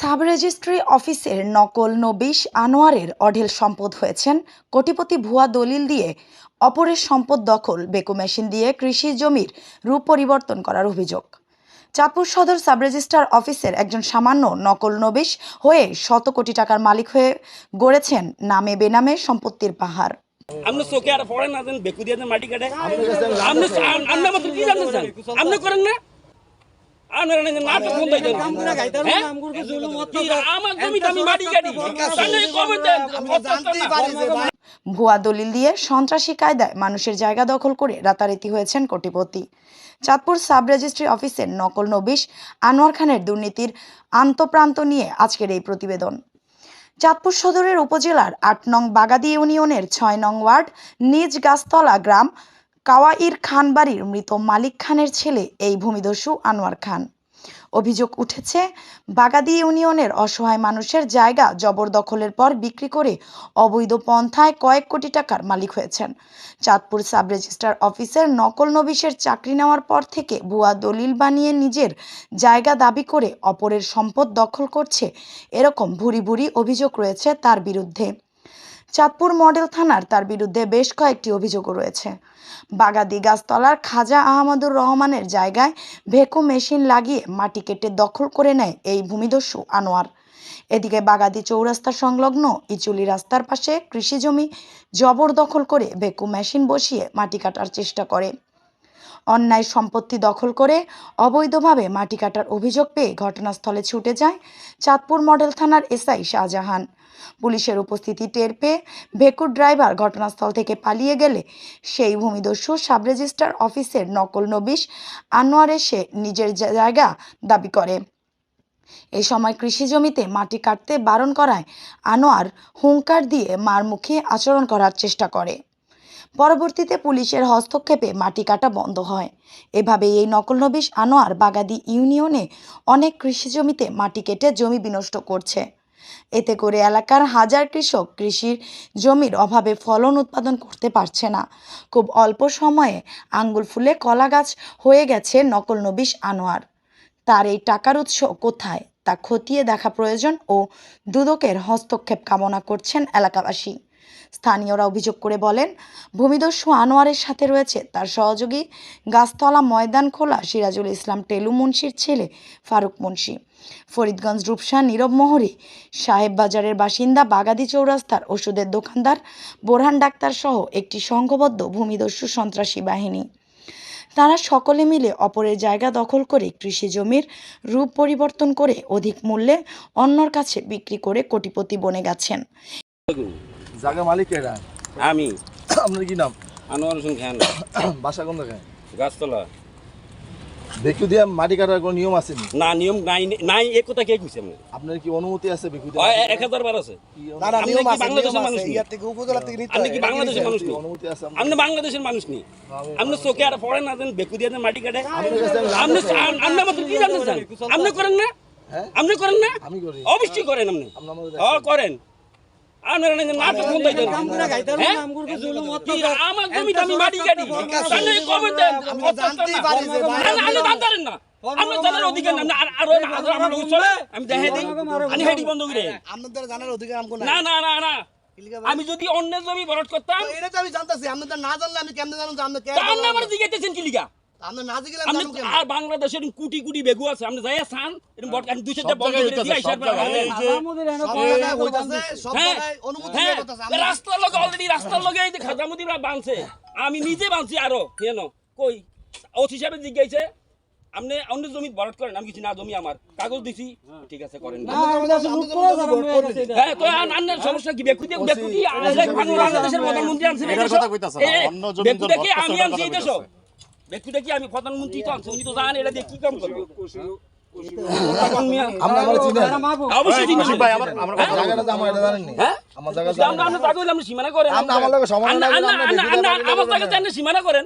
Sub registry অফিসের নকল নবিশ আনোয়ারের অঢেল সম্পদ হয়েছেন কোটিপতি। ভুয়া দলিল দিয়ে অপরের সম্পদ দখল, বেকু মেশিন দিয়ে কৃষি জমির রূপ পরিবর্তন করার অভিযোগ। চাঁদপুর সদর সাব রেজিস্ট্রার অফিসের একজন সামান্য নকল নবিশ হয়ে শত কোটি টাকার মালিক হয়ে গড়েছেন নামে বেনামে সম্পত্তির পাহাড়। আপনি চোখে আর পড়েন না, বেকু দিয়ে মাটি কাটে আপনি মতো কি জানতেছেন? আপনি করেন না? ভুয়া দলিল দিয়ে সন্ত্রাসী কায়দায় মানুষের জায়গা দখল করে রাতারাতি হয়েছেন কোটিপতি। চাঁদপুর সাব রেজিস্ট্রি অফিসের নকল নবিশ আনোয়ার খানের দুর্নীতির আন্তঃপ্রান্ত নিয়ে আজকের এই প্রতিবেদন। চাঁদপুর সদরের উপজেলার ৮ নং বাগাদি ইউনিয়নের ৬ নং ওয়ার্ড নিজ গাছতলা গ্রাম কাওয়াইর খান বাড়ির মৃত মালিক খানের ছেলে এই ভূমিদস্যু আনোয়ার খান। অভিযোগ উঠেছে, বাগাদি ইউনিয়নের অসহায় মানুষের জায়গা জবরদখলের পর বিক্রি করে অবৈধ পন্থায় কয়েক কোটি টাকার মালিক হয়েছেন। চাঁদপুর সাব রেজিস্ট্রার অফিসের নকল নবিশের চাকরি নেওয়ার পর থেকে ভুয়া দলিল বানিয়ে নিজের জায়গা দাবি করে অপরের সম্পদ দখল করছে, এরকম ভুরি ভুরি অভিযোগ রয়েছে তার বিরুদ্ধে। চাঁদপুর মডেল থানার তার বিরুদ্ধে বেশ কয়েকটি অভিযোগও রয়েছে। বাগাদি গাছতলার খাজা আহমদুর রহমানের জায়গায় ভেকু মেশিন লাগিয়ে মাটি কেটে দখল করে নেয় এই ভূমিদস্যু আনোয়ার। এদিকে বাগাদি চৌরাস্তা সংলগ্ন ইচুলি রাস্তার পাশে কৃষি জমি জবরদখল করে ভেকু মেশিন বসিয়ে মাটি কাটার চেষ্টা করে। অন্যায় সম্পত্তি দখল করে অবৈধভাবে মাটি কাটার অভিযোগ পেয়ে ঘটনাস্থলে ছুটে যায় চাঁদপুর মডেল থানার এসআই শাহজাহান। পুলিশের উপস্থিতি টের পেয়ে ভেকুর ড্রাইভার ঘটনাস্থল থেকে পালিয়ে গেলে সেই ভূমিদস্যু সাব রেজিস্ট্রার অফিসের নকল নবিশ আনোয়ার এসে নিজের জায়গা দাবি করে। এই সময় কৃষি জমিতে মাটি কাটতে বারণ করায় আনোয়ার হুঙ্কার দিয়ে মার মুখে আচরণ করার চেষ্টা করে। পরবর্তীতে পুলিশের হস্তক্ষেপে মাটি কাটা বন্ধ হয়। এভাবে এই নকল নবিশ আনোয়ার বাগাদি ইউনিয়নে অনেক কৃষি জমিতে মাটি কেটে জমি বিনষ্ট করছে। এতে করে এলাকার হাজার কৃষক কৃষির জমির অভাবে ফলন উৎপাদন করতে পারছে না। খুব অল্প সময়ে আঙ্গুল ফুলে কলা গাছ হয়ে গেছে নকল নবিশ আনোয়ার। তার এই টাকার উৎস কোথায় তা খতিয়ে দেখা প্রয়োজন ও দুদকের হস্তক্ষেপ কামনা করছেন এলাকাবাসী। স্থানীয়রা অভিযোগ করে বলেন, ভূমিদস্যু আনোয়ারের সাথে রয়েছে তার সহযোগী গাছতলা ময়দান খোলা সিরাজুল ইসলাম টেলু মুন্সির ছেলে ফারুক মুন্সি, ফরিদগঞ্জ রূপসা নীরব মোহরি, সাহেব বাজারের বাসিন্দা বাগাদি চৌরাস্তার ওষুধের দোকানদার বোরহান ডাক্তার সহ একটি সংঘবদ্ধ ভূমিদস্যু সন্ত্রাসী বাহিনী। তারা সকলে মিলে অপরের জায়গা দখল করে কৃষি জমির রূপ পরিবর্তন করে অধিক মূল্যে অন্যর কাছে বিক্রি করে কোটিপতি বনে গেছেন। জায়গা মালিক এরা আমি। আপনার কি নাম? আনোয়ার হোসেন খান। বাসা কোন জায়গায়? গাছতলা। বেকু দিয়ে মাটি কাটার কোনো নিয়ম আছে না, নিয়ম নাই। নাই এ কথা কে কইছে? আপনার কি অনুমতি আছে বেকু দিয়ে? 1000 বার আছে। না না, নিয়ম আছে, বাংলাদেশের মানুষ ইয়ার থেকে উপজেলা থেকে নিতে। আপনি কি বাংলাদেশের মানুষ নি? অনুমতি আছে। আপনি বাংলাদেশের মানুষ নি? আপনি চোখে আর পড়েন না, বেকু দিয়ে মাটি কাটে আপনি মতো কি জানতেছেন? আপনি করেন না? আপনি করেন না? আমি করি। অবশ্যই করেন। আপনি করেন। আমার জমিতে আমি মাটি কাটি, না আপনি জানার অধিকার না। আমি দেখাই দিই, আমি হেডি বন্ধ করে। আপনাদের জানার অধিকার আমকো না। না না না না, আমি যদি অন্য জমি বরট করতাম এটা তো আমি জানতাছি। আপনাদের না জানলে আমি কেমনে জানুম যে আপনি কে? আপনি আমার জিজ্ঞাসেছেন কি লিগা? আপনি না জিগেলে আমি জানুম কেন? আর বাংলাদেশের কোটি কোটি বেগু আছে, আপনি যাইয়া সান এরকম বট আমি 2-4টা বন্ধ করে দিই। আইসার পর সব জায়গায় হইতাছে, সব জায়গায় অনুমতি দিয়ে করতেছে। রাস্তার লগে অলরেডি রাস্তার লগে এই যে খাজামুদিরা বানছে, আমি নিজে বানছি। আরো কেন কই ওসি সাহেব জিজ্ঞাসা, আপনি অন্য জমি বরাদ করেন? আমি কিছু না, জমি আমার, কাগজ দিছি, ঠিক আছে করেন। হ্যাঁ তো আন্নার সমস্যা কি? বেকুতি বেকুতি বাংলাদেশের প্রধানমন্ত্রী আনছেন এই দেশ, বেকুটা কি আমি আনছি এই দেশ? বেকুটা কি আমি প্রধানমন্ত্রী তো আনছি? উনি তো জানেন এটা দিয়ে কি কাম করবে। অবশ্যই চিনি ভাই, আমার জায়গাটা জামা এটা জানেন নি? হ্যাঁ আমার জায়গা আমরা তাগো আমরা সীমানা করেন। আপনি আমার লগে সমান না, আমার জায়গা জানেন সীমানা করেন।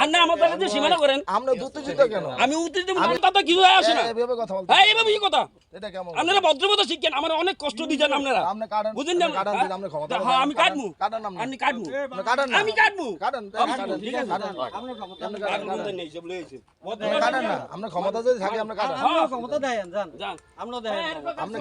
আর না আমার তাহলে যে সীমানা করেন আমরা উত্তেজিত কেন? আমি উত্তেজিত তাতে কিছু হয় আসে না এভাবে কথা বলতে হ্যাঁ এইভাবে কি কথা এটা কেমন? আপনারা ভদ্রতা শিখেন আমার অনেক কষ্ট দিচ্ছেন আপনারা আপনি কাটান, বুঝেন না কাটান দিন, আমরা ক্ষমতা হ্যাঁ আমি কাটবো কাটান আপনি। আপনি কাটবো আপনি কাটান না। আমি কাটবো কাটান, কাটান, ঠিক আছে কাটান। আমরা ক্ষমতা আপনি কাটবো কাটান, বলতে নেই সব লয়েছে কাটান না। আমরা ক্ষমতা যদি থাকে আমরা কাটান। আমরা ক্ষমতা দেন জান যান আমরা দেন আপনি